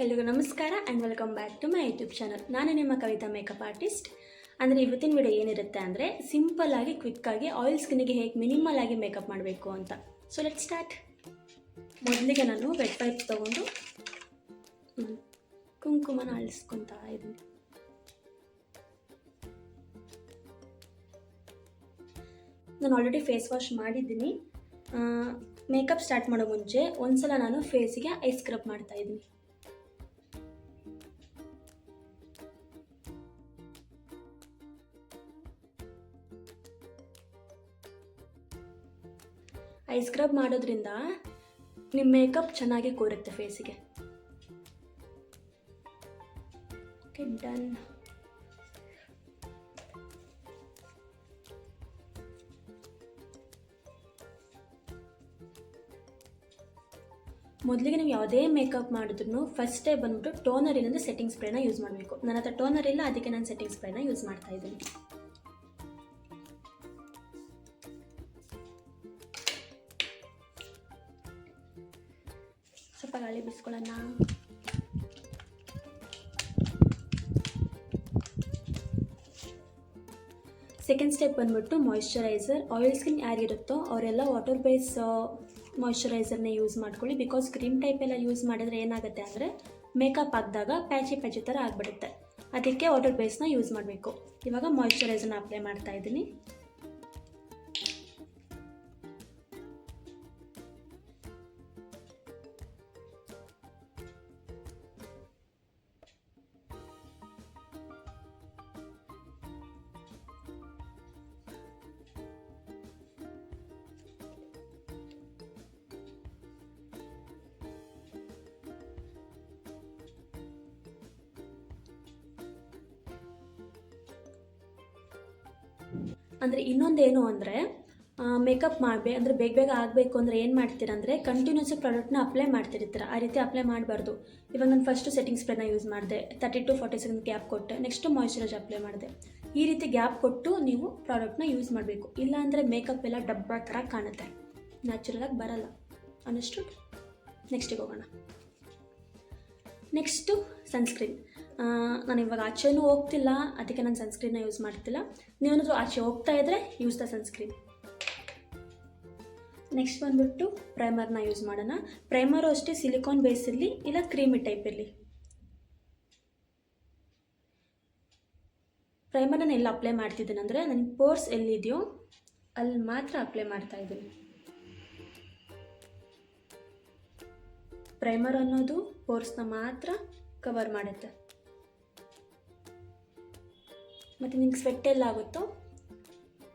ಎಲ್ರಿಗೂ ನಮಸ್ಕಾರ and welcome back to my YouTube channel. ನಾನು ನಿಮ್ಮ ಕವಿತಾ ಮೇಕಪ್ ಆರ್ಟಿಸ್ಟ್. ಅಂದರೆ ಇವತ್ತಿನ ವಿಡಿಯೋ ಏನಿರುತ್ತೆ ಅಂದರೆ ಸಿಂಪಲ್ಲಾಗಿ ಕ್ವಿಕ್ಕಾಗಿ ಆಯಿಲ್ ಸ್ಕಿನ್ನಿಗೆ ಹೇಗೆ ಮಿನಿಮಲ್ ಆಗಿ ಮೇಕಪ್ ಮಾಡಬೇಕು ಅಂತ. So let start. ಮೊದಲಿಗೆ ನಾನು ವೆಟ್ ವೈಪ್ಸ್ ತೊಗೊಂಡು ಕುಂಕುಮನ ಅಳಿಸ್ಕೊತಾ ಇದ್ದೀನಿ. ನಾನು ಆಲ್ರೆಡಿ ಫೇಸ್ ವಾಶ್ ಮಾಡಿದ್ದೀನಿ. ಮೇಕಪ್ ಸ್ಟಾರ್ಟ್ ಮಾಡೋ ಮುಂಚೆ ಒಂದ್ಸಲ ನಾನು ಫೇಸಿಗೆ ಐಸ್ ಸ್ಕ್ರಬ್ ಮಾಡ್ತಾ ಇದ್ದೀನಿ. ಐಸ್ ಸ್ಕ್ರಬ್ ಮಾಡೋದ್ರಿಂದ ನಿಮ್ಮ ಮೇಕಪ್ ಚೆನ್ನಾಗಿ ಕೂರುತ್ತೆ ಫೇಸಿಗೆ. Okay, done. ಮೊದಲಿಗೆ ನೀವು ಯಾವುದೇ ಮೇಕಪ್ ಮಾಡಿದ್ರು ಫಸ್ಟ್ ಸ್ಟೆಪ್ ಬಂದ್ಬಿಟ್ಟು ಟೋನರ್ ಇಲ್ಲಂದ್ರೆ ಸೆಟ್ಟಿಂಗ್ ಸ್ಪ್ರೇನ ಯೂಸ್ ಮಾಡಬೇಕು. ನನ್ನ ಹತ್ರ ಟೋನರ್ ಇಲ್ಲ, ಅದಕ್ಕೆ ನಾನು ಸೆಟ್ಟಿಂಗ್ ಸ್ಪ್ರೇನ ಯೂಸ್ ಮಾಡ್ತಾ ಇದ್ದೀನಿ. ಸ್ವಲ್ಪ ಗಾಳಿ ಬಿಡಿಸ್ಕೊಳ್ಳೋಣ. ಸೆಕೆಂಡ್ ಸ್ಟೆಪ್ ಬಂದ್ಬಿಟ್ಟು ಮಾಯಿಶ್ಚರೈಸರ್. ಆಯಿಲ್ ಸ್ಕಿನ್ ಯಾರಿರುತ್ತೋ ಅವರೆಲ್ಲ ವಾಟರ್ ಬೇಸ್ ಮಾಯಿಶ್ಚರೈಸರ್ನೇ ಯೂಸ್ ಮಾಡ್ಕೊಳ್ಳಿ. ಬಿಕಾಸ್ ಕ್ರೀಮ್ ಟೈಪ್ ಎಲ್ಲ ಯೂಸ್ ಮಾಡಿದ್ರೆ ಏನಾಗುತ್ತೆ ಅಂದರೆ ಮೇಕಪ್ ಹಾಕಿದಾಗ ಪ್ಯಾಚಿ ಪ್ಯಾಚಿ ಥರ ಆಗಿಬಿಡುತ್ತೆ. ಅದಕ್ಕೆ ವಾಟರ್ ಬೇಸ್ನ ಯೂಸ್ ಮಾಡಬೇಕು. ಇವಾಗ ಮಾಯಿಶ್ಚರೈಸರ್ನ ಅಪ್ಲೈ ಮಾಡ್ತಾ ಇದ್ದೀನಿ. ಅಂದರೆ ಇನ್ನೊಂದೇನು ಅಂದರೆ ಮೇಕಪ್ ಅಂದರೆ ಬೇಗ ಆಗಬೇಕು ಅಂದರೆ ಏನು ಮಾಡ್ತೀರಂದರೆ ಕಂಟಿನ್ಯೂಸ್ ಪ್ರಾಡಕ್ಟ್ನ ಅಪ್ಲೈ ಮಾಡ್ತಿರ್ತೀರ. ಆ ರೀತಿ ಅಪ್ಲೈ ಮಾಡಬಾರ್ದು. ಇವಾಗ ನಾನು ಫಸ್ಟು ಸೆಟ್ಟಿಂಗ್ ಸ್ಪ್ರೇನ ಯೂಸ್ ಮಾಡಿದೆ, 30 to 40 ಸೆಕೆಂಡ್ ಗ್ಯಾಪ್ ಕೊಟ್ಟೆ, ನೆಕ್ಸ್ಟು ಮಾಯಿಶ್ಚರೈಸರ್ ಅಪ್ಲೈ ಮಾಡಿದೆ. ಈ ರೀತಿ ಗ್ಯಾಪ್ ಕೊಟ್ಟು ನೀವು ಪ್ರಾಡಕ್ಟ್ನ ಯೂಸ್ ಮಾಡಬೇಕು. ಇಲ್ಲಾಂದರೆ ಮೇಕಪ್ ಎಲ್ಲ ಡಬ್ಬ ಥರ ಕಾಣುತ್ತೆ, ನ್ಯಾಚುರಲಾಗಿ ಬರಲ್ಲ. ಅಂಡರ್ಸ್ಟುಡ್? ನೆಕ್ಸ್ಟಿಗೆ ಹೋಗೋಣ. Next sunscreen. ನಾನು ಇವಾಗ ಆಚೆನೂ ಹೋಗ್ತಿಲ್ಲ, ಅದಕ್ಕೆ ನಾನು ಸನ್ಸ್ಕ್ರೀನ್ನ ಯೂಸ್ ಮಾಡ್ತಿಲ್ಲ. ನೀವೇನಾದರೂ ಆಚೆ ಹೋಗ್ತಾ ಇದ್ದರೆ ಯೂಸ್ ದ ಸನ್ಸ್ಕ್ರೀನ್. ನೆಕ್ಸ್ಟ್ ಬಂದುಬಿಟ್ಟು ಪ್ರೈಮರ್ನ ಯೂಸ್ ಮಾಡೋಣ. ಪ್ರೈಮರು ಅಷ್ಟೇ ಸಿಲಿಕಾನ್ ಬೇಸ್ ಇರಲಿ ಇಲ್ಲ ಕ್ರೀಮಿ ಟೈಪ್ ಇರಲಿ. ಪ್ರೈಮರನ್ನ ಎಲ್ಲ ಅಪ್ಲೈ ಮಾಡ್ತಿದ್ದೀನಿ ಅಂದರೆ ನನ್ನ ಪೋರ್ಸ್ ಎಲ್ಲಿದೆಯೋ ಅಲ್ಲಿ ಮಾತ್ರ ಅಪ್ಲೈ ಮಾಡ್ತಾ ಇದ್ದೀನಿ. ಪ್ರೈಮರ್ ಅನ್ನೋದು ಪೋರ್ಸ್ನ ಮಾತ್ರ ಕವರ್ ಮಾಡುತ್ತೆ. ಮತ್ತು ನಿಮ್ಗೆ ಸ್ವೆಟ್ ಎಲ್ಲ ಆಗುತ್ತೋ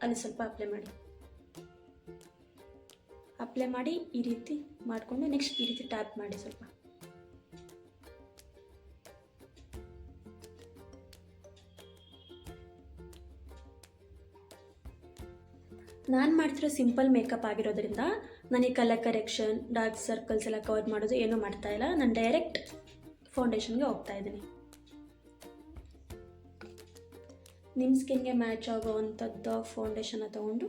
ಅಲ್ಲಿ ಸ್ವಲ್ಪ ಅಪ್ಲೈ ಮಾಡಿ ಈ ರೀತಿ ಮಾಡಿಕೊಂಡು ನೆಕ್ಸ್ಟ್ ಈ ರೀತಿ ಟ್ಯಾಪ್ ಮಾಡಿ ಸ್ವಲ್ಪ. ನಾನು ಮಾಡ್ತಿರೋ ಸಿಂಪಲ್ ಮೇಕಪ್ ಆಗಿರೋದ್ರಿಂದ ನನಗೆ ಕಲರ್ ಕರೆಕ್ಷನ್, ಡಾರ್ಕ್ ಸರ್ಕಲ್ಸ್ ಎಲ್ಲ ಕವರ್ ಮಾಡೋದು ಏನೂ ಮಾಡ್ತಾ ಇಲ್ಲ. ನಾನು ಡೈರೆಕ್ಟ್ ಫೌಂಡೇಶನ್ಗೆ ಹೋಗ್ತಾ ಇದ್ದೀನಿ. ನಿಮ್ಮ ಸ್ಕಿನ್ಗೆ ಮ್ಯಾಚ್ ಆಗೋವಂಥದ್ದು ಫೌಂಡೇಶನ್ನ ತೊಗೊಂಡು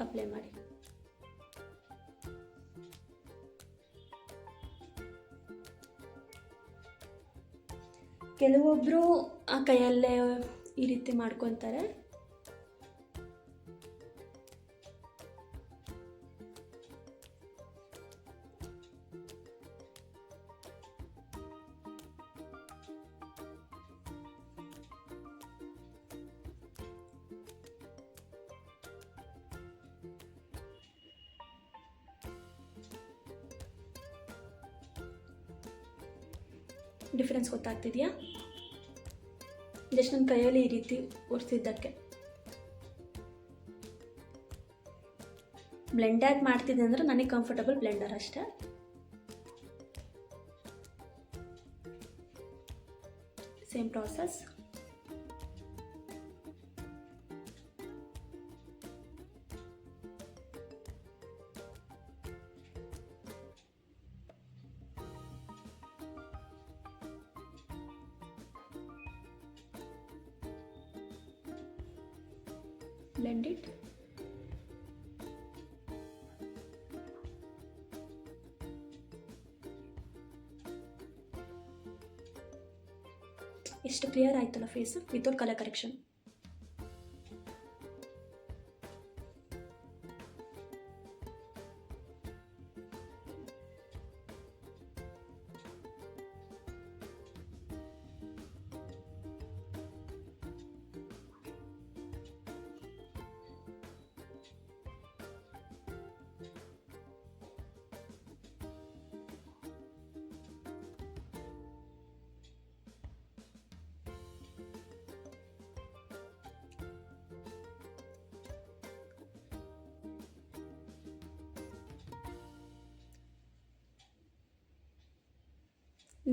ಅಪ್ಲೈ ಮಾಡಿ. ಕೆಲವೊಬ್ಬರು ಆ ಕೈಯಲ್ಲೇ ಈ ರೀತಿ ಮಾಡ್ಕೊತಾರೆ. ಡಿಫ್ರೆನ್ಸ್ ಗೊತ್ತಾಗ್ತಿದೆಯಾ? ಜಸ್ಟ್ ನನ್ನ ಕೈಯಲ್ಲಿ ಈ ರೀತಿ ಒರೆಸಿದ್ದಕ್ಕೆ. ಬ್ಲೆಂಡಾಗಿ ಮಾಡ್ತಿದ್ದೆ ಅಂದರೆ ನನಗೆ ಕಂಫರ್ಟಬಲ್ ಬ್ಲೆಂಡರ್ ಅಷ್ಟೇ. Same process. blend it. ಎಷ್ಟು ಕ್ಲಿಯರ್ ಆಯ್ತಲ್ಲ ಫೇಸು ವಿತೌಟ್ ಕಲರ್ ಕರೆಕ್ಷನ್.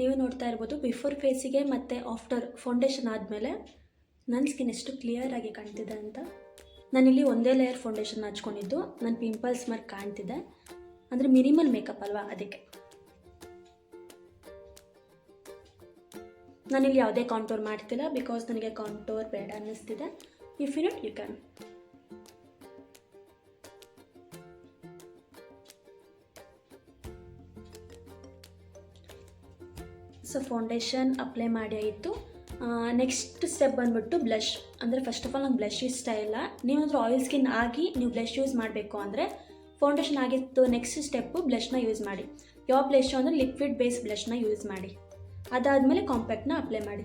ನೀವು ನೋಡ್ತಾ ಇರ್ಬೋದು ಬಿಫೋರ್ ಫೇಸಿಗೆ ಮತ್ತು ಆಫ್ಟರ್ ಫೌಂಡೇಶನ್ ಆದಮೇಲೆ ನನ್ನ ಸ್ಕಿನ್ ಎಷ್ಟು ಕ್ಲಿಯರಾಗಿ ಕಾಣ್ತಿದೆ ಅಂತ. ನಾನಿಲ್ಲಿ ಒಂದೇ ಲೇಯರ್ ಫೌಂಡೇಶನ್ ಹಚ್ಕೊಂಡಿದ್ದು ನನ್ನ ಪಿಂಪಲ್ಸ್ ಮಾರ್ಕ್ ಕಾಣ್ತಿದೆ, ಅಂದರೆ ಮಿನಿಮಲ್ ಮೇಕಪ್ ಅಲ್ವಾ ಅದಕ್ಕೆ. ನಾನಿಲ್ಲಿ ಯಾವುದೇ ಕಾಂಟೋರ್ ಮಾಡ್ತಿಲ್ಲ ಬಿಕಾಸ್ ನನಗೆ ಕಾಂಟೋರ್ ಬೇಡ ಅನ್ನಿಸ್ತಿದೆ. If you not you can. So foundation apply ಮಾಡಿ ಆಯಿತು. ನೆಕ್ಸ್ಟ್ ಸ್ಟೆಪ್ ಬಂದುಬಿಟ್ಟು ಬ್ಲಷ್. ಅಂದರೆ ಫಸ್ಟ್ ಆಫ್ ಆಲ್ ನಂಗೆ ಬ್ಲಷ್ ಇಷ್ಟ ಇಲ್ಲ. ನೀವಾದರೂ ಆಯಿಲ್ ಸ್ಕಿನ್ ಆಗಿ ನೀವು ಬ್ಲಷ್ ಯೂಸ್ ಮಾಡಬೇಕು ಅಂದರೆ ಫೌಂಡೇಶನ್ ಆಗಿತ್ತು ನೆಕ್ಸ್ಟ್ ಸ್ಟೆಪ್ಪು ಬ್ಲಷ್ನ ಯೂಸ್ ಮಾಡಿ. ಯಾವ ಬ್ಲಷ್ ಅಂದರೆ ಲಿಕ್ವಿಡ್ ಬೇಸ್ ಬ್ಲಷ್ನ ಯೂಸ್ ಮಾಡಿ. ಅದಾದಮೇಲೆ ಕಾಂಪ್ಯಾಕ್ಟ್ನ ಅಪ್ಲೈ ಮಾಡಿ.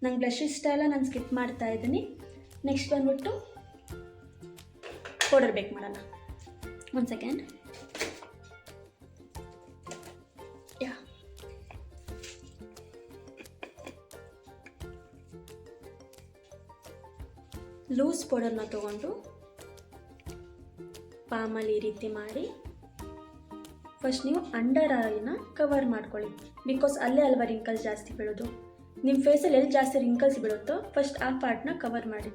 ನಂಗೆ ಬ್ಲಷ್ ಇಷ್ಟ ಇಲ್ಲ, ನಾನು ಸ್ಕಿಪ್ ಮಾಡ್ತಾ ಇದ್ದೀನಿ. ನೆಕ್ಸ್ಟ್ ಬಂದುಬಿಟ್ಟು ಪೌಡರ್ ಬೇಕ್ ಮಾಡೋಣ. ಒಂದು ಸೆಕೆಂಡ್. ಲೂಸ್ ಪೌಡರ್ನ ತೊಗೊಂಡು ಪಾಮಲ್ಲಿ ಈ ರೀತಿ ಮಾಡಿ ಫಸ್ಟ್ ನೀವು ಅಂಡರ್ ಐನ ಕವರ್ ಮಾಡ್ಕೊಳ್ಳಿ. ಬಿಕಾಸ್ ಅಲ್ಲೇ ಅಲ್ವಾ ರಿಂಕಲ್ಸ್ ಜಾಸ್ತಿ ಬೀಳೋದು. ನಿಮ್ಮ ಫೇಸಲ್ಲಿ ಎಲ್ಲಿ ಜಾಸ್ತಿ ರಿಂಕಲ್ಸ್ ಬೀಳುತ್ತೋ ಫಸ್ಟ್ ಆ ಪಾರ್ಟ್ನ ಕವರ್ ಮಾಡಿ.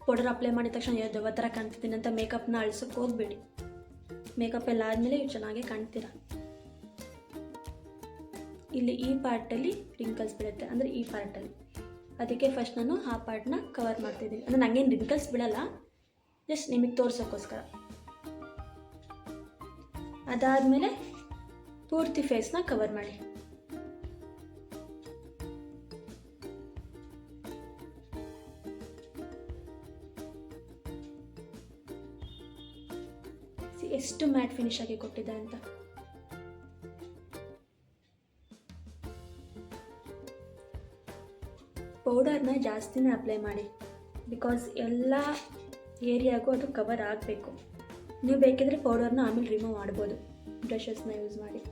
ಪೌಡರ್ ಅಪ್ಲೈ ಮಾಡಿದ ತಕ್ಷಣ ಯಾವ ಥರ ಕಾಣ್ತಿದ್ದೀನಿ ಅಂತ ಮೇಕಪ್ನ ಅಳಿಸೋಕ್ಕೆ ಹೋಗಬೇಡಿ. ಮೇಕಪ್ ಎಲ್ಲ ಆದಮೇಲೆ ಇವು ಚೆನ್ನಾಗೇ ಕಾಣ್ತೀರ. ಇಲ್ಲಿ ಈ ಪಾರ್ಟಲ್ಲಿ ರಿಂಕಲ್ಸ್ ಬೀಳುತ್ತೆ, ಅಂದರೆ ಈ ಪಾರ್ಟಲ್ಲಿ. ಅದಕ್ಕೆ ಫಸ್ಟ್ ನಾನು ಆ ಪಾರ್ಟ್ನ ಕವರ್ ಮಾಡ್ತಿದ್ದೀನಿ. ಅಂದರೆ ನನಗೇನು ರಿಂಕಲ್ಸ್ ಬೀಳಲ್ಲ, ಜಸ್ಟ್ ನಿಮಗೆ ತೋರ್ಸೋಕ್ಕೋಸ್ಕರ. ಅದಾದಮೇಲೆ ಪೂರ್ತಿ ಫೇಸ್ನ ಕವರ್ ಮಾಡಿ. ಎಷ್ಟು ಮ್ಯಾಟ್ ಫಿನಿಶ್ ಆಗಿ ಕೊಟ್ಟಿದೆ ಅಂತ. ಪೌಡರ್ನ ಜಾಸ್ತಿನೇ ಅಪ್ಲೈ ಮಾಡಿ ಬಿಕಾಸ್ ಎಲ್ಲ ಏರಿಯಾಗೂ ಅದು ಕವರ್ ಆಗಬೇಕು. ನೀವು ಬೇಕಿದ್ರೆ ಪೌಡರ್ನ ಆಮೇಲೆ ರಿಮೂವ್ ಮಾಡ್ಬೋದು ಬ್ರಷಸ್ನ ಯೂಸ್ ಮಾಡಿ.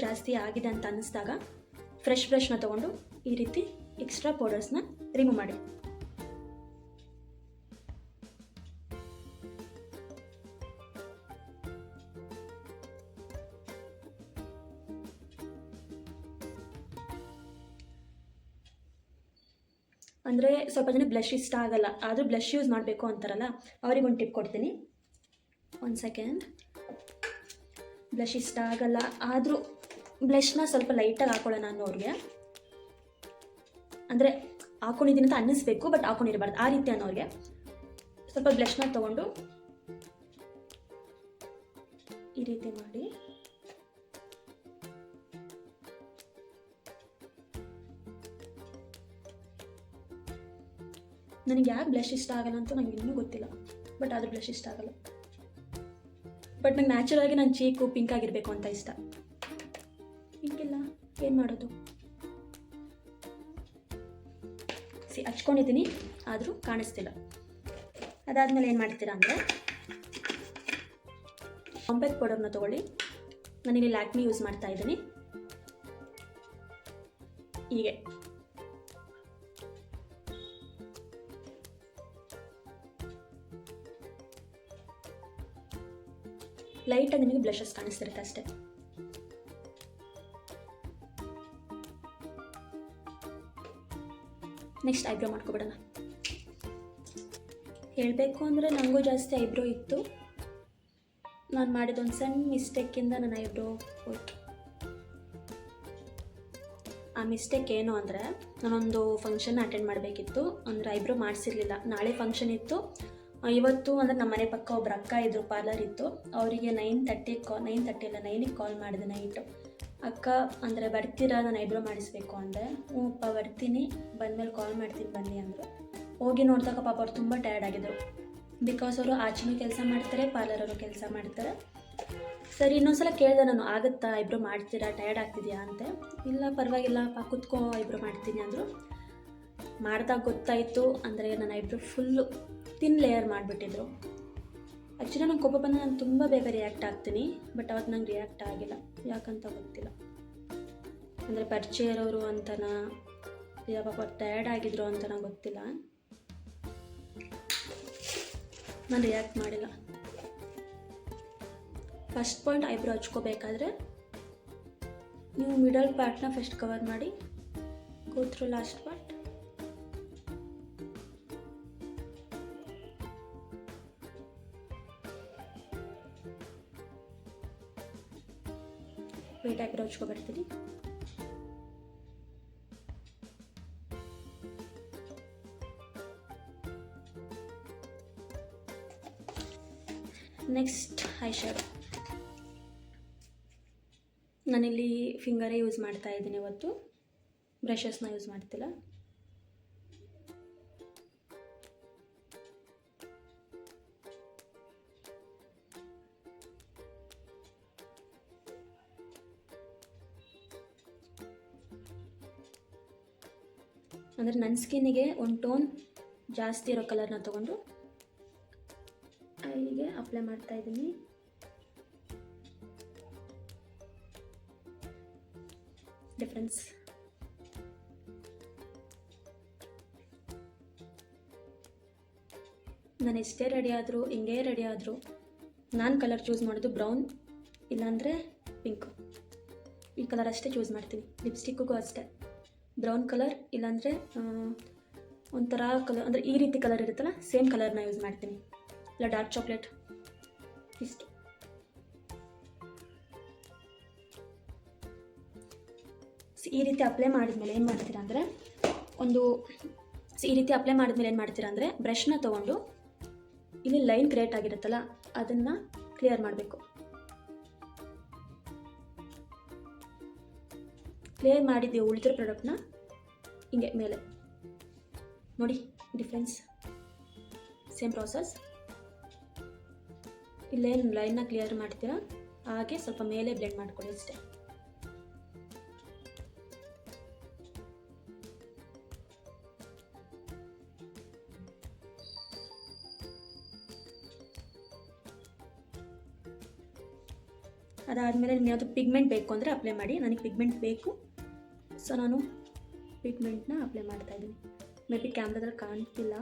ಜಾಸ್ತಿ ಆಗಿದೆ ಅಂತ ಅನ್ನಿಸ್ದಾಗ ಫ್ರೆಶ್ ಬ್ರಷ್ನ ತೊಗೊಂಡು ಈ ರೀತಿ ಎಕ್ಸ್ಟ್ರಾ ಪೌಡರ್ಸ್ನ ರಿಮೂವ್ ಮಾಡಿ. ಅಂದರೆ ಸ್ವಲ್ಪ ಜನ ಬ್ಲಷ್ ಇಷ್ಟ ಆಗಲ್ಲ, ಆದರೂ ಬ್ಲಷ್ ಯೂಸ್ ಮಾಡಬೇಕು ಅಂತಾರಲ್ಲ, ಅವ್ರಿಗೆ ಒಂದು ಟಿಪ್ ಕೊಡ್ತೀನಿ. ಒಂದು ಸೆಕೆಂಡ್. ಬ್ಲಷ್ ಇಷ್ಟ ಆಗಲ್ಲ ಆದರೂ ಬ್ಲಷ್ನ ಸ್ವಲ್ಪ ಲೈಟಾಗಿ ಹಾಕೊಳ್ಳೋಣ ಅನ್ನೋರಿಗೆ, ಅಂದರೆ ಹಾಕೊಂಡಿದ್ದೀನಿ ಅಂತ ಅನ್ನಿಸ್ಬೇಕು ಬಟ್ ಹಾಕೊಂಡಿರಬಾರ್ದು ಆ ರೀತಿ ಅನ್ನೋರಿಗೆ, ಸ್ವಲ್ಪ ಬ್ಲಷ್ನ ತೊಗೊಂಡು ಈ ರೀತಿ ಮಾಡಿ ನನಗೆ ಯಾಕೆ ಬ್ಲಷ್ ಇಷ್ಟ ಆಗಲ್ಲ ಅಂತ ನನಗೆ ಇನ್ನೂ ಗೊತ್ತಿಲ್ಲ, ಬಟ್ ಆದರೂ ಬ್ಲಷ್ ಇಷ್ಟ ಆಗಲ್ಲ. ಬಟ್ ನಂಗೆ ನ್ಯಾಚುರಲಾಗಿ ನನ್ನ ಚೀಕು ಪಿಂಕ್ ಆಗಿರಬೇಕು ಅಂತ ಇಷ್ಟ. ಪಿಂಕ್ ಇಲ್ಲ, ಏನು ಮಾಡೋದು? ಹಚ್ಕೊಂಡಿದ್ದೀನಿ ಆದರೂ ಕಾಣಿಸ್ತಿಲ್ಲ. ಅದಾದಮೇಲೆ ಏನು ಮಾಡ್ತೀರಾ ಅಂದರೆ ಕಾಂಪ್ಯಾಕ್ಟ್ ಪೌಡರ್ನ ತೊಗೊಳ್ಳಿ. ನಾನಿಲ್ಲಿ ಲ್ಯಾಕ್ಮಿ ಯೂಸ್ ಮಾಡ್ತಾ ಇದ್ದೀನಿ. ಹೀಗೆ ಲೈಟಾಗಿ ನಿಮಗೆ ಬ್ಲಷಸ್ ಕಾಣಿಸ್ತಿರುತ್ತೆ ಅಷ್ಟೇ. ನೆಕ್ಸ್ಟ್ ಐಬ್ರೋ ಮಾಡ್ಕೊಬಿಡೋಣ. ಹೇಳಬೇಕು ಅಂದರೆ ನನಗೂ ಜಾಸ್ತಿ ಐಬ್ರೋ ಇತ್ತು, ನಾನು ಮಾಡಿದೊಂದು ಸಣ್ಣ ಮಿಸ್ಟೇಕಿಂದ ನನ್ನ ಐಬ್ರೋ ಹೋಯ್ತು. ಆ ಮಿಸ್ಟೇಕ್ ಏನು ಅಂದರೆ, ನಾನೊಂದು ಫಂಕ್ಷನ್ ಅಟೆಂಡ್ ಮಾಡಬೇಕಿತ್ತು, ಅಂದರೆ ಐಬ್ರೋ ಮಾಡಿಸಿರಲಿಲ್ಲ. ನಾಳೆ ಫಂಕ್ಷನ್ ಇತ್ತು. ಇವತ್ತು ಅಂದರೆ ನಮ್ಮ ಮನೆ ಪಕ್ಕ ಒಬ್ರು ಅಕ್ಕ ಇದ್ದರು, ಪಾರ್ಲರ್ ಇತ್ತು. ಅವರಿಗೆ 9:30 ಇಲ್ಲ 9ಗೆ ಕಾಲ್ ಮಾಡಿದೆ ನೈಟು. ಅಕ್ಕ ಅಂದರೆ ಬರ್ತೀರಾ, ನಾನು ಐಬ್ರೋ ಮಾಡಿಸ್ಬೇಕು ಅಂದೆ. ಹ್ಞೂ ಅಪ್ಪ ಬರ್ತೀನಿ, ಬಂದಮೇಲೆ ಕಾಲ್ ಮಾಡ್ತೀನಿ ಬನ್ನಿ ಅಂದರು. ಹೋಗಿ ನೋಡಿದಾಗ ಪಾಪ ಅವ್ರು ತುಂಬ ಟಯರ್ಡ್ ಆಗಿದ್ದರು. ಬಿಕಾಸ್ ಅವರು ಆಚೆನೂ ಕೆಲಸ ಮಾಡ್ತಾರೆ, ಪಾರ್ಲರವರು ಕೆಲಸ ಮಾಡ್ತಾರೆ. ಸರಿ ಇನ್ನೊಂದ್ಸಲ ಕೇಳಿದೆ ನಾನು, ಆಗುತ್ತಾ ಐಬ್ರೋ ಮಾಡ್ತೀರಾ, ಟಯರ್ಡ್ ಆಗ್ತಿದೆಯಾ ಅಂತೆ. ಇಲ್ಲ ಪರವಾಗಿಲ್ಲ ಕುತ್ಕೋ ಐಬ್ರೋ ಮಾಡ್ತೀನಿ ಅಂದರು. ಮಾಡಿದಾಗ ಗೊತ್ತಾಯಿತು, ಅಂದರೆ ನನ್ನ ಐಬ್ರೋ ಫುಲ್ಲು ತಿನ್ ಲೇಯರ್ ಮಾಡಿಬಿಟ್ಟಿದ್ರು. ಆ್ಯಕ್ಚುಲಿ ನಂಗೆ ಕೋಪ ಬಂದು ನಾನು ತುಂಬ ಬೇಗ ರಿಯಾಕ್ಟ್ ಆಗ್ತೀನಿ, ಬಟ್ ಅವತ್ತು ನಂಗೆ ರಿಯಾಕ್ಟ್ ಆಗಿಲ್ಲ, ಯಾಕಂತ ಗೊತ್ತಿಲ್ಲ. ಅಂದರೆ ಪರಿಚಯ ಇರೋರು ಅಂತನ ಇಲ್ಲ ಪಾಪ ಟಯರ್ಡ್ ಆಗಿದ್ರು ಅಂತನ ಗೊತ್ತಿಲ್ಲ, ನಾನು ರಿಯಾಕ್ಟ್ ಮಾಡಿಲ್ಲ. ಫಸ್ಟ್ ಪಾಯಿಂಟ್, ಐಬ್ರೋ ಹಚ್ಕೋಬೇಕಾದ್ರೆ ನೀವು ಮಿಡಲ್ ಪಾರ್ಟ್ನ ಫಸ್ಟ್ ಕವರ್ ಮಾಡಿ, go through last part. Wait eyebrow ಹಚ್ಕೊಬರ್ತೀನಿ. Next eye shadow. ನಾನಿಲ್ಲಿ ಫಿಂಗರೇ ಯೂಸ್ ಮಾಡ್ತಾ ಇದ್ದೀನಿ ಇವತ್ತು, ಬ್ರಷಸ್ನ ಯೂಸ್ ಮಾಡ್ತಿಲ್ಲ. ಅಂದರೆ ನನ್ನ ಸ್ಕಿನ್ನಿಗೆ ಒಂದು ಟೋನ್ ಜಾಸ್ತಿ ಇರೋ ಕಲರ್ನ ತೊಗೊಂಡು ಐಗೆ ಅಪ್ಲೈ ಮಾಡ್ತಾ ಇದ್ದೀನಿ. ಡಿಫ್ರೆನ್ಸ್ ನಾನು ಎಷ್ಟೇ ರೆಡಿ ಆದರೂ, ಹಿಂಗೇ ರೆಡಿ ಆದರೂ, ನಾನು ಕಲರ್ ಚೂಸ್ ಮಾಡೋದು ಬ್ರೌನ್ ಇಲ್ಲಾಂದರೆ ಪಿಂಕ್. ಈ ಕಲರ್ ಅಷ್ಟೇ ಚೂಸ್ ಮಾಡ್ತೀನಿ. ಲಿಪ್ಸ್ಟಿಕ್ಕಿಗೂ ಅಷ್ಟೇ ಬ್ರೌನ್ ಕಲರ್ ಇಲ್ಲಾಂದರೆ ಒಂಥರ ಕಲರ್, ಅಂದರೆ ಈ ರೀತಿ ಕಲರ್ ಇರುತ್ತಲ್ಲ, ಸೇಮ್ ಕಲರ್ನ ಯೂಸ್ ಮಾಡ್ತೀನಿ. ಇಲ್ಲ ಡಾರ್ಕ್ ಚಾಕ್ಲೇಟ್, ಇಷ್ಟು. ಈ ರೀತಿ ಅಪ್ಲೈ ಮಾಡಿದ್ಮೇಲೆ ಏನು ಮಾಡ್ತೀರಾ ಅಂದರೆ, ಏನು ಮಾಡ್ತೀರಾ ಅಂದರೆ ಬ್ರಷ್ನ ತೊಗೊಂಡು ಇಲ್ಲಿ ಲೈನ್ ಕ್ರಿಯೇಟ್ ಆಗಿರುತ್ತಲ್ಲ ಅದನ್ನು ಕ್ಲಿಯರ್ ಮಾಡಬೇಕು. ಕ್ಲಿಯರ್ ಮಾಡಿದ್ದೀವಿ ಉಳಿದಿರೋ ಪ್ರಾಡಕ್ಟ್ನ ಹಿಂಗೆ ಮೇಲೆ ನೋಡಿ, ಡಿಫ್ರೆನ್ಸ್ ಸೇಮ್ ಪ್ರಾಸೆಸ್. ಇಲ್ಲೇನು ಲೈನ್ನ ಕ್ಲಿಯರ್ ಮಾಡ್ತೀರಾ ಹಾಗೆ ಸ್ವಲ್ಪ ಮೇಲೆ ಬ್ಲೆಂಡ್ ಮಾಡ್ಕೊಳ್ಳಿ ಅಷ್ಟೇ. ಅದಾದಮೇಲೆ ನಿಮ್ಗೆ ಯಾವುದು ಪಿಗ್ಮೆಂಟ್ ಬೇಕು ಅಂದರೆ ಅಪ್ಲೈ ಮಾಡಿ. ನನಗೆ ಪಿಗ್ಮೆಂಟ್ ಬೇಕು, ಸೊ ನಾನು ಪಿಗ್ಮೆಂಟ್ನ ಅಪ್ಲೈ ಮಾಡ್ತಾಯಿದ್ದೀನಿ. ಮೇ ಬಿ ಕ್ಯಾಮ್ರಾದಲ್ಲಿ ಕಾಣ್ತಿಲ್ಲ,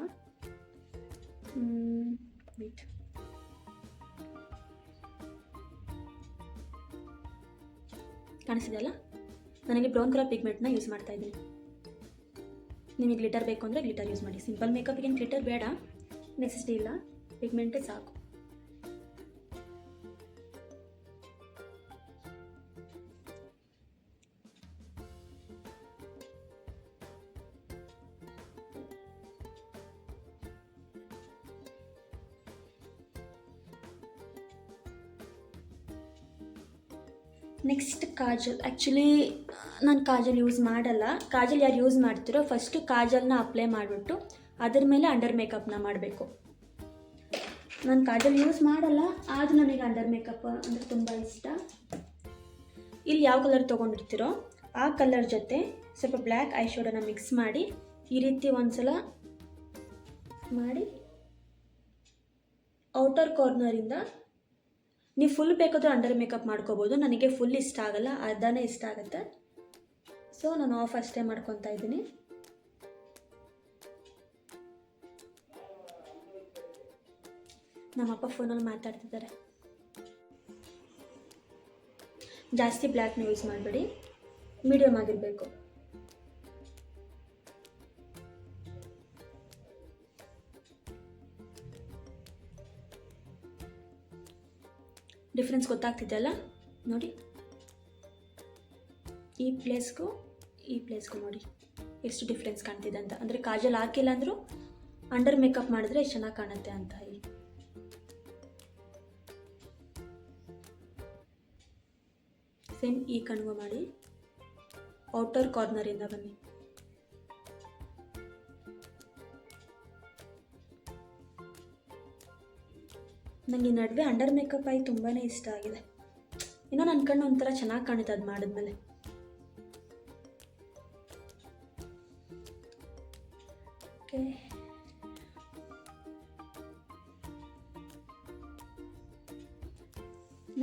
ವೇಟ್. ಕಾಣಿಸಿದೆಯಲ್ಲ, ನನಗೆ ಬ್ರೌನ್ ಕಲರ್ ಪಿಗ್ಮೆಂಟ್ನ ಯೂಸ್ ಮಾಡ್ತಾಯಿದ್ದೀನಿ. ನಿಮಗೆ ಗ್ಲಿಟರ್ ಬೇಕು ಅಂದರೆ ಗ್ಲಿಟರ್ ಯೂಸ್ ಮಾಡಿ. ಸಿಂಪಲ್ ಮೇಕಪ್ಗೆ ಗ್ಲಿಟರ್ ಬೇಡ, ನೆಸೆಸಿಟಿ ಇಲ್ಲ, ಪಿಗ್ಮೆಂಟೇ ಸಾಕು. ನೆಕ್ಸ್ಟ್ ಕಾಜಲ್. ಆ್ಯಕ್ಚುಲಿ ನಾನು ಕಾಜಲ್ ಯೂಸ್ ಮಾಡಲ್ಲ. ಕಾಜಲ್ ಯಾರು ಯೂಸ್ ಮಾಡ್ತಿರೋ ಫಸ್ಟು ಕಾಜಲ್ನ ಅಪ್ಲೈ ಮಾಡಿಬಿಟ್ಟು ಅದ್ರ ಮೇಲೆ ಅಂಡರ್ ಮೇಕಪ್ನ ಮಾಡಬೇಕು. ನಾನು ಕಾಜಲ್ ಯೂಸ್ ಮಾಡಲ್ಲ, ಆದರೂ ನನಗೆ ಅಂಡರ್ ಮೇಕಪ್ ಅಂದರೆ ತುಂಬ ಇಷ್ಟ. ಇಲ್ಲಿ ಯಾವ ಕಲರ್ ತೊಗೊಂಡಿರ್ತೀರೋ ಆ ಕಲರ್ ಜೊತೆ ಸ್ವಲ್ಪ ಬ್ಲ್ಯಾಕ್ ಐ ಶೇಡೋನ ಮಿಕ್ಸ್ ಮಾಡಿ ಈ ರೀತಿ ಒಂದ್ಸಲ ಮಾಡಿ ಔಟರ್ ಕಾರ್ನರಿಂದ ನೀವು ಫುಲ್ ಬೇಕಾದರೂ ಅಂಡರ್ ಮೇಕಪ್ ಮಾಡ್ಕೋಬೋದು. ನನಗೆ ಫುಲ್ ಇಷ್ಟ ಆಗಲ್ಲ, ಅರ್ಧನೇ ಇಷ್ಟ ಆಗುತ್ತೆ. ಸೊ ನಾನು ಆಫ್ ಅಷ್ಟೇ ಮಾಡ್ಕೊತಾ ಇದ್ದೀನಿ. ನಮ್ಮಪ್ಪ ಫೋನಲ್ಲಿ ಮಾತಾಡ್ತಿದ್ದಾರೆ. ಜಾಸ್ತಿ ಬ್ಲ್ಯಾಕ್ನ ಯೂಸ್ ಮಾಡಬೇಡಿ, ಮೀಡಿಯಮ್ ಆಗಿರಬೇಕು. ಡಿಫ್ರೆನ್ಸ್ ಗೊತ್ತಾಗ್ತಿದೆಯಲ್ಲ ನೋಡಿ, ಈ ಪ್ಲೇಸ್ಗೂ ನೋಡಿ ಎಷ್ಟು ಡಿಫ್ರೆನ್ಸ್ ಕಾಣ್ತಿದೆ ಅಂತ. ಅಂದರೆ ಕಾಜಲ್ ಹಾಕಿಲ್ಲ ಅಂದರೂ ಅಂಡರ್ ಮೇಕಪ್ ಮಾಡಿದ್ರೆ ಎಷ್ಟು ಚೆನ್ನಾಗಿ ಕಾಣುತ್ತೆ ಅಂತ. ಇಲ್ಲಿ ಸೇಮ್ ಈ ಕಣ್ಗೂ ಮಾಡಿ, ಔಟರ್ ಕಾರ್ನರಿಂದ ಬನ್ನಿ. ನನಗೆ ಈ ನಡುವೆ ಅಂಡರ್ ಮೇಕಪ್ ಆಗಿ ತುಂಬಾ ಇಷ್ಟ ಆಗಿದೆ. ಇನ್ನೂ ನನ್ನ ಕಣ್ಣು ಒಂಥರ ಚೆನ್ನಾಗಿ ಕಾಣುತ್ತೆ ಅದು ಮಾಡಿದ್ಮೇಲೆ. ಓಕೆ,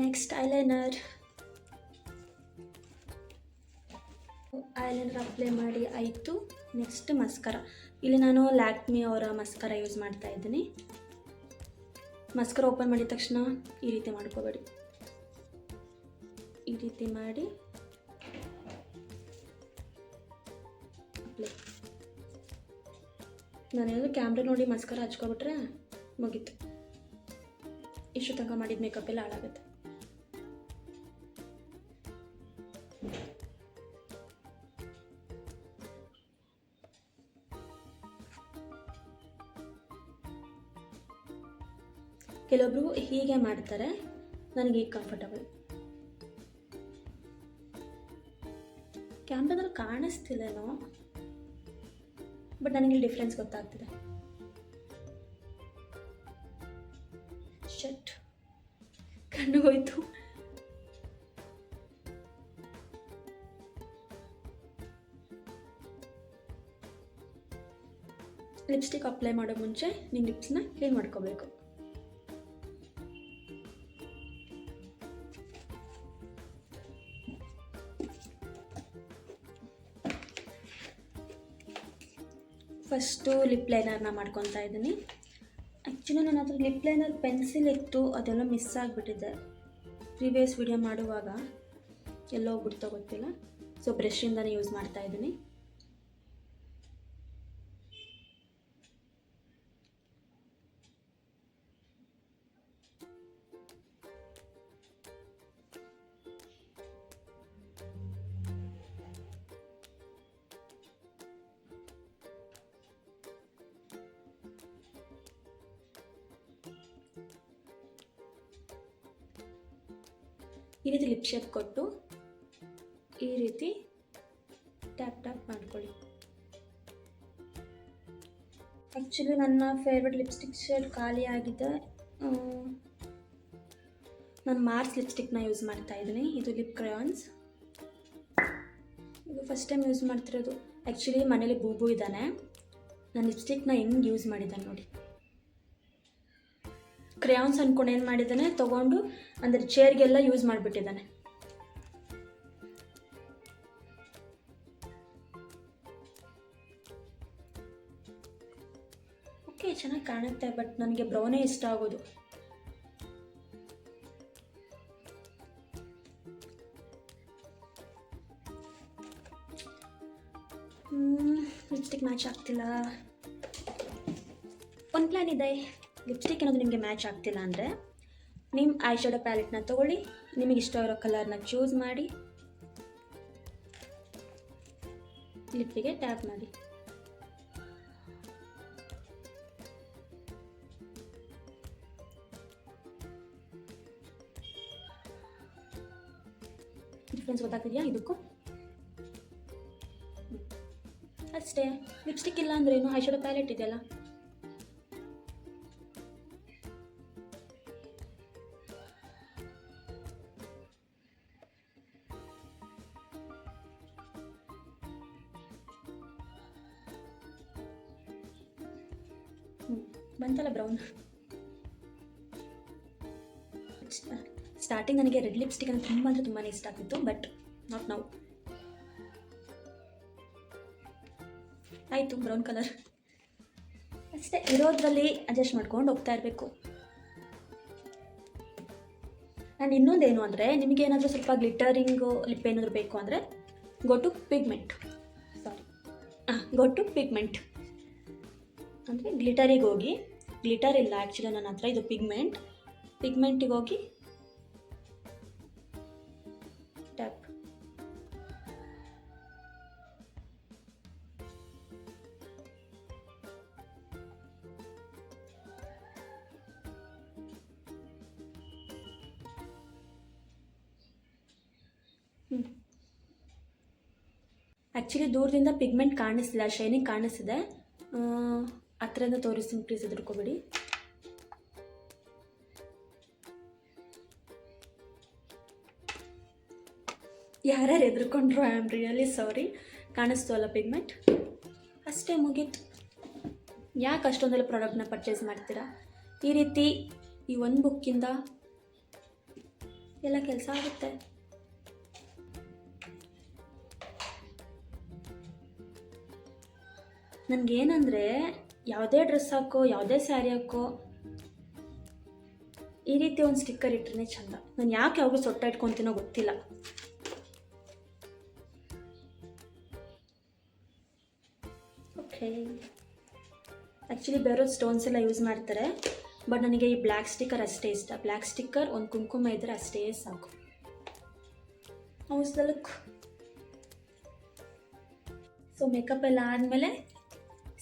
ನೆಕ್ಸ್ಟ್ ಐಲೈನರ್ ಅಪ್ಲೈ ಮಾಡಿ ಆಯಿತು. ನೆಕ್ಸ್ಟ್ ಮಸ್ಕರ. ಇಲ್ಲಿ ನಾನು ಲ್ಯಾಕ್ಮಿ ಅವರ ಮಸ್ಕರ ಯೂಸ್ ಮಾಡ್ತಾ ಇದ್ದೀನಿ. ಮಸ್ಕರ ಓಪನ್ ಮಾಡಿದ ತಕ್ಷಣ ಈ ರೀತಿ ಮಾಡ್ಕೋಬೇಡಿ, ಈ ರೀತಿ ಮಾಡಿ ಅಪ್ಲೈ. ನಾನೇನಾದರೂ ಕ್ಯಾಮ್ರಾ ನೋಡಿ ಮಸ್ಕರ ಹಚ್ಕೊಬಿಟ್ರೆ ಮುಗೀತು. ಇಷ್ಟು ತನಕ ಮಾಡಿದ ಮೇಕಪ್ ಎಲ್ಲ ಹಾಳಾಗುತ್ತೆ. ಕೆಲವೊಬ್ರು ಹೀಗೆ ಮಾಡ್ತಾರೆ, ನನಗೆ ಈಗ ಕಂಫರ್ಟಬಲ್. ಕ್ಯಾಮ್ರಾದಲ್ಲಿ ಕಾಣಿಸ್ತಿಲ್ಲೇನೋ, ಬಟ್ ನನಗೆ ಡಿಫ್ರೆನ್ಸ್ ಗೊತ್ತಾಗ್ತಿದೆ. ಶಟ್, ಕಣ್ಣು ಹೋಯ್ತು. ಲಿಪ್ಸ್ಟಿಕ್ ಅಪ್ಲೈ ಮಾಡೋ ಮುಂಚೆ ನಿಮ್ಮ ಲಿಪ್ಸ್ನ ಕ್ಲೀನ್ ಮಾಡ್ಕೋಬೇಕು. ಫಸ್ಟು ಲಿಪ್ ಲೈನರ್ನ ಮಾಡ್ಕೊತಾ ಇದ್ದೀನಿ. ಆ್ಯಕ್ಚುಲಿ ನನ್ನ ಹತ್ರ ಲಿಪ್ ಲೈನರ್ ಪೆನ್ಸಿಲ್ ಇತ್ತು, ಅದೆಲ್ಲ ಮಿಸ್ ಆಗಿಬಿಟ್ಟಿದೆ. ಪ್ರೀವಿಯಸ್ ವಿಡಿಯೋ ಮಾಡುವಾಗ ಎಲ್ಲೋ ಹೋಗ್ಬಿಡ್ತಾ ಗೊತ್ತಿಲ್ಲ. ಸೊ ಬ್ರಷಿಂದನೇ ಯೂಸ್ ಮಾಡ್ತಾ ಇದ್ದೀನಿ. ಈ ರೀತಿ ಲಿಪ್ ಶೇಪ್ ಕೊಟ್ಟು ಈ ರೀತಿ ಟ್ಯಾಪ್ ಮಾಡ್ಕೊಳ್ಳಿ. ಆ್ಯಕ್ಚುಲಿ ನನ್ನ ಫೇವ್ರೆಟ್ ಲಿಪ್ಸ್ಟಿಕ್ ಶೇಡ್ ಖಾಲಿ ಆಗಿದೆ. ನಾನು ಮಾರ್ಸ್ ಲಿಪ್ಸ್ಟಿಕ್ನ ಯೂಸ್ ಮಾಡ್ತಾ ಇದ್ದೀನಿ. ಇದು ಲಿಪ್ ಕ್ರಯಾನ್ಸ್. ಇದು ಫಸ್ಟ್ ಟೈಮ್ ಯೂಸ್ ಮಾಡ್ತಿರೋದು. ಆ್ಯಕ್ಚುಲಿ ಮನೇಲಿ ಬೂಬು ಇದ್ದಾನೆ, ನಾನು ಲಿಪ್ಸ್ಟಿಕ್ನ ಹೆಂಗೆ ಯೂಸ್ ಮಾಡಿದ್ದಾನೆ ನೋಡಿ. ಕ್ರಯಾನ್ಸ್ ಅಂದ್ಕೊಂಡು ಏನು ಮಾಡಿದ್ದಾನೆ, ತೊಗೊಂಡು ಅಂದರೆ ಚೇರ್ಗೆಲ್ಲ ಯೂಸ್ ಮಾಡಿಬಿಟ್ಟಿದ್ದಾನೆ. ಓಕೆ, ಚೆನ್ನಾಗಿ ಕಾಣುತ್ತೆ, ಬಟ್ ನನಗೆ ಬ್ರೌನೇ ಇಷ್ಟ ಆಗೋದು. ಲಿಪ್ಸ್ಟಿಕ್ ಮ್ಯಾಚ್ ಆಗ್ತಿಲ್ಲ. ಒಂದು ಪ್ಲ್ಯಾನ್ ಇದೆ. ಲಿಪ್ಸ್ಟಿಕ್ ಅನ್ನೋದು ನಿಮಗೆ ಮ್ಯಾಚ್ ಆಗ್ತಿಲ್ಲ ಅಂದರೆ ನಿಮ್ಮ ಐ ಶ್ಯಾಡೋ ಪ್ಯಾಲೆಟ್ನ ತೊಗೊಳ್ಳಿ, ನಿಮಗೆ ಇಷ್ಟ ಇರೋ ಕಲರ್ನ ಚೂಸ್ ಮಾಡಿ ಲಿಪ್ಪಿಗೆ ಟ್ಯಾಪ್ ಮಾಡಿ. ಡಿಫ್ರೆನ್ಸ್ ಗೊತ್ತಾಗ್ತಿದೆಯಾ ಇದಕ್ಕೂ? ಅಷ್ಟೇ. ಲಿಪ್ಸ್ಟಿಕ್ ಇಲ್ಲ ಅಂದ್ರೇನು, ಐ ಶ್ಯಾಡೋ ಪ್ಯಾಲೆಟ್ ಇದೆಯಲ್ಲ. ಬಂತಲ್ಲ ಬ್ರೌನ್. ಸ್ಟಾರ್ಟಿಂಗ್ ನನಗೆ ರೆಡ್ ಲಿಪ್ಸ್ಟಿಕ್ ಅಂದರೆ ತುಂಬಾ ಇಷ್ಟ ಆಗ್ತಿತ್ತು, ಬಟ್ ನಾಟ್ ನೌ. ಆಯಿತು, ಬ್ರೌನ್ ಕಲರ್ ಅಷ್ಟೇ. ಇರೋದ್ರಲ್ಲಿ ಅಡ್ಜಸ್ಟ್ ಮಾಡ್ಕೊಂಡು ಹೋಗ್ತಾ ಇರಬೇಕು. ಆ್ಯಂಡ್ ಇನ್ನೊಂದೇನು ಅಂದರೆ, ನಿಮಗೆ ಏನಾದರೂ ಸ್ವಲ್ಪ ಗ್ಲಿಟರಿಂಗು ಲಿಪ್ ಏನಾದರೂ ಬೇಕು ಅಂದರೆ ಗೋ ಟು ಪಿಗ್ಮೆಂಟ್. ಅಂದರೆ ಗ್ಲಿಟರಿಗೆ ಹೋಗಿ, ಗ್ಲಿಟರ್ ಇಲ್ಲ ಆ್ಯಕ್ಚುಲಿ ನನ್ನ ಹತ್ರ, ಇದು ಪಿಗ್ಮೆಂಟಿಗೆ ಹೋಗಿ ಆ್ಯಕ್ಚುಲಿ ದೂರದಿಂದ ಪಿಗ್ಮೆಂಟ್ ಕಾಣಿಸ್ತಿಲ್ಲ, ಶೈನಿಂಗ್ ಕಾಣಿಸ್ತಿದೆ. ಹತ್ರದಿಂದ ತೋರಿಸ್ತೀನಿ, ಪ್ಲೀಸ್ ಹೆದರ್ಕೋಬೇಡಿ. ಯಾರ್ಯಾರು ಎದ್ರುಕೊಂಡ್ರು, ಐ ಆಮ್ ರಿಯಲಿ ಸಾರಿ. ಕಾಣಿಸ್ತು ಅಲ್ಲ ಪಿಗ್ಮೆಂಟ್, ಅಷ್ಟೇ, ಮುಗೀತು. ಯಾಕೆ ಅಷ್ಟೊಂದೆಲ್ಲ ಪ್ರಾಡಕ್ಟ್ನ ಪರ್ಚೇಸ್ ಮಾಡ್ತೀರಾ? ಈ ರೀತಿ ಈ ಒಂದು ಬುಕ್ಕಿಂದ ಎಲ್ಲ ಕೆಲಸ ಆಗುತ್ತೆ. ನನಗೇನಂದರೆ, ಯಾವುದೇ ಡ್ರೆಸ್ ಹಾಕೋ, ಯಾವುದೇ ಸ್ಯಾರಿ ಹಾಕೋ, ಈ ರೀತಿ ಒಂದು ಸ್ಟಿಕ್ಕರ್ ಇಟ್ಟರೆ ಚೆಂದ. ನಾನು ಯಾಕೆ ಯಾವಾಗಲೂ ಸೊಟ್ಟ ಇಟ್ಕೊತೀನೋ ಗೊತ್ತಿಲ್ಲ. ಓಕೆ, ಆ್ಯಕ್ಚುಲಿ ಬೇರೆ ಸ್ಟೋನ್ಸ್ ಎಲ್ಲ ಯೂಸ್ ಮಾಡ್ತಾರೆ, ಬಟ್ ನನಗೆ ಈ ಬ್ಲ್ಯಾಕ್ ಸ್ಟಿಕ್ಕರ್ ಅಷ್ಟೇ ಇಷ್ಟ. ಬ್ಲ್ಯಾಕ್ ಸ್ಟಿಕ್ಕರ್, ಒಂದು ಕುಂಕುಮ ಇದ್ದರೆ ಅಷ್ಟೇ ಸಾಕು. House the look. So makeup ಎಲ್ಲ ಆದಮೇಲೆ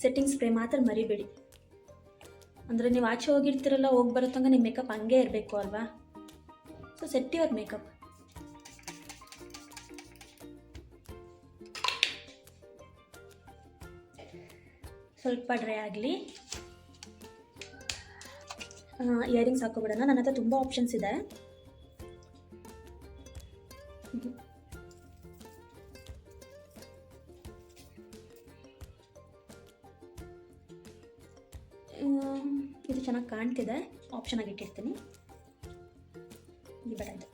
ಸೆಟ್ಟಿಂಗ್ ಸ್ಪ್ರೇ ಮಾತ್ರ ಮರಿಬೇಡಿ. ಅಂದರೆ ನೀವು ಆಚೆ ಹೋಗಿರ್ತೀರಲ್ಲ, ಹೋಗಿ ಬರೋ ತನಕ ನಿಮ್ಮ ಮೇಕಪ್ ಹಂಗೆ ಇರಬೇಕು ಅಲ್ವಾ. So set your makeup. ಸ್ವಲ್ಪ ಡ್ರೈ ಆಗಲಿ. ಇಯರಿಂಗ್ಸ್ ಹಾಕೋಬಿಡೋಣ. ನನ್ನ ಹತ್ರ ತುಂಬ ಆಪ್ಷನ್ಸ್ ಇದೆ. ಇದು ಚೆನ್ನಾಗಿ ಕಾಣ್ತಿದೆ, ಆಪ್ಷನ್ ಆಗಿ ಇಟ್ಟಿರ್ತೀನಿ. ಈ ಬಡದು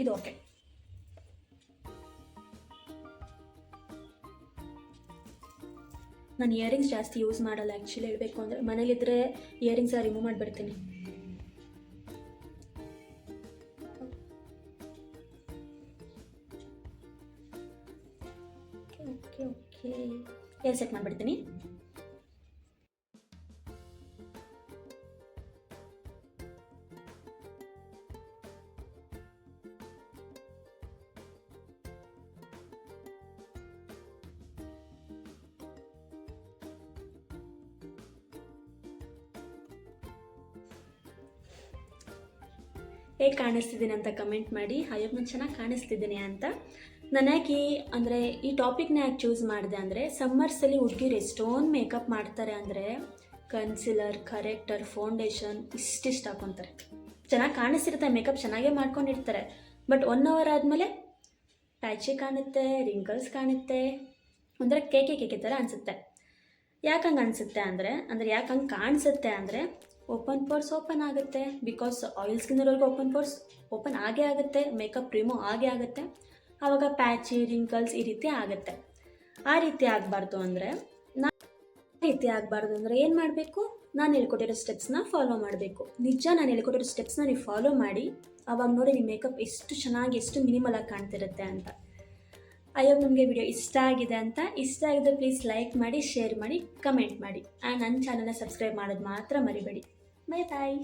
ಇದು ಓಕೆ. ನಾನು ಇಯರಿಂಗ್ಸ್ ಜಾಸ್ತಿ ಯೂಸ್ ಮಾಡಲ್ಲ ಆ್ಯಕ್ಚುಲಿ ಹೇಳಬೇಕು ಅಂದರೆ. ಮನೇಲಿದ್ದರೆ ಇಯರಿಂಗ್ಸ್ ರಿಮೂವ್ ಮಾಡಿಬಿಡ್ತೀನಿ. ಓಕೆ ಓಕೆ, ಹೇರ್ ಸೆಟ್ ಮಾಡಿಬಿಡ್ತೀನಿ. ಹೇಗೆ ಕಾಣಿಸ್ತಿದ್ದೀನಿ ಅಂತ ಕಮೆಂಟ್ ಮಾಡಿ. ಅಯ್ಯೋ ನಾನು ಚೆನ್ನಾಗಿ ಕಾಣಿಸ್ತಿದ್ದೀನಿ ಅಂತ. ನಾನು ಯಾಕೆ ಅಂದರೆ ಈ ಟಾಪಿಕ್ನ ಯಾಕೆ ಚೂಸ್ ಮಾಡಿದೆ ಅಂದರೆ, ಸಮ್ಮರ್ಸಲ್ಲಿ ಹುಡುಗಿರು ಎಷ್ಟೊಂದು ಮೇಕಪ್ ಮಾಡ್ತಾರೆ ಅಂದರೆ, ಕನ್ಸಿಲರ್, ಕರೆಕ್ಟರ್, ಫೌಂಡೇಶನ್ ಇಷ್ಟಿಷ್ಟು ಹಾಕೊತಾರೆ. ಚೆನ್ನಾಗಿ ಕಾಣಿಸ್ತಿರುತ್ತೆ, ಮೇಕಪ್ ಚೆನ್ನಾಗೇ ಮಾಡ್ಕೊಂಡಿರ್ತಾರೆ. ಬಟ್ 1 ಅವರ್ ಆದಮೇಲೆ ಪ್ಯಾಚಿ ಕಾಣುತ್ತೆ, ರಿಂಕಲ್ಸ್ ಕಾಣುತ್ತೆ, ಒಂಥರ ಕೇಕೆ ಥರ ಅನಿಸುತ್ತೆ. ಯಾಕೆ ಹಂಗೆ ಅನಿಸುತ್ತೆ ಅಂದರೆ ಯಾಕೆ ಹಂಗೆ ಕಾಣಿಸುತ್ತೆ ಅಂದರೆ, ಓಪನ್ ಪೋರ್ಸ್ ಓಪನ್ ಆಗುತ್ತೆ. ಬಿಕಾಸ್ ಆಯಿಲ್ ಸ್ಕಿನ್ ಇರೋರ್ಗೆ ಓಪನ್ ಪೋರ್ಸ್ ಓಪನ್ ಆಗೇ ಆಗುತ್ತೆ, ಮೇಕಪ್ ರಿಮೂವ್ ಆಗೇ ಆಗುತ್ತೆ. ಆವಾಗ ಪ್ಯಾಚಿ, ರಿಂಕಲ್ಸ್ ಈ ರೀತಿ ಆಗುತ್ತೆ. ಆ ರೀತಿ ಆಗಬಾರ್ದು ಅಂದರೆ ಏನು ಮಾಡಬೇಕು? ನಾನು ಹೇಳ್ಕೊಟ್ಟಿರೋ ಸ್ಟೆಪ್ಸ್ನ ಫಾಲೋ ಮಾಡಬೇಕು. ನಿಜ, ನಾನು ಹೇಳ್ಕೊಟ್ಟಿರೋ ಸ್ಟೆಪ್ಸ್ನ ನೀವು ಫಾಲೋ ಮಾಡಿ, ಆವಾಗ ನೋಡಿ ನಿಮ್ಮ ಮೇಕಪ್ ಎಷ್ಟು ಚೆನ್ನಾಗಿ, ಎಷ್ಟು ಮಿನಿಮಲಾಗಿ ಕಾಣ್ತಿರುತ್ತೆ ಅಂತ. ಅಯ್ಯೋ ನಿಮಗೆ ವಿಡಿಯೋ ಇಷ್ಟ ಆಗಿದೆ ಅಂತ. ಇಷ್ಟ ಆಗಿದ್ರೆ ಪ್ಲೀಸ್ ಲೈಕ್ ಮಾಡಿ, ಶೇರ್ ಮಾಡಿ, ಕಮೆಂಟ್ ಮಾಡಿ. ಆ್ಯಂಡ್ ನನ್ನ ಚಾನಲ್ನ ಸಬ್ಸ್ಕ್ರೈಬ್ ಮಾಡೋದು ಮಾತ್ರ ಮರಿಬೇಡಿ. ಬಾಯ್ ಬಾಯ್.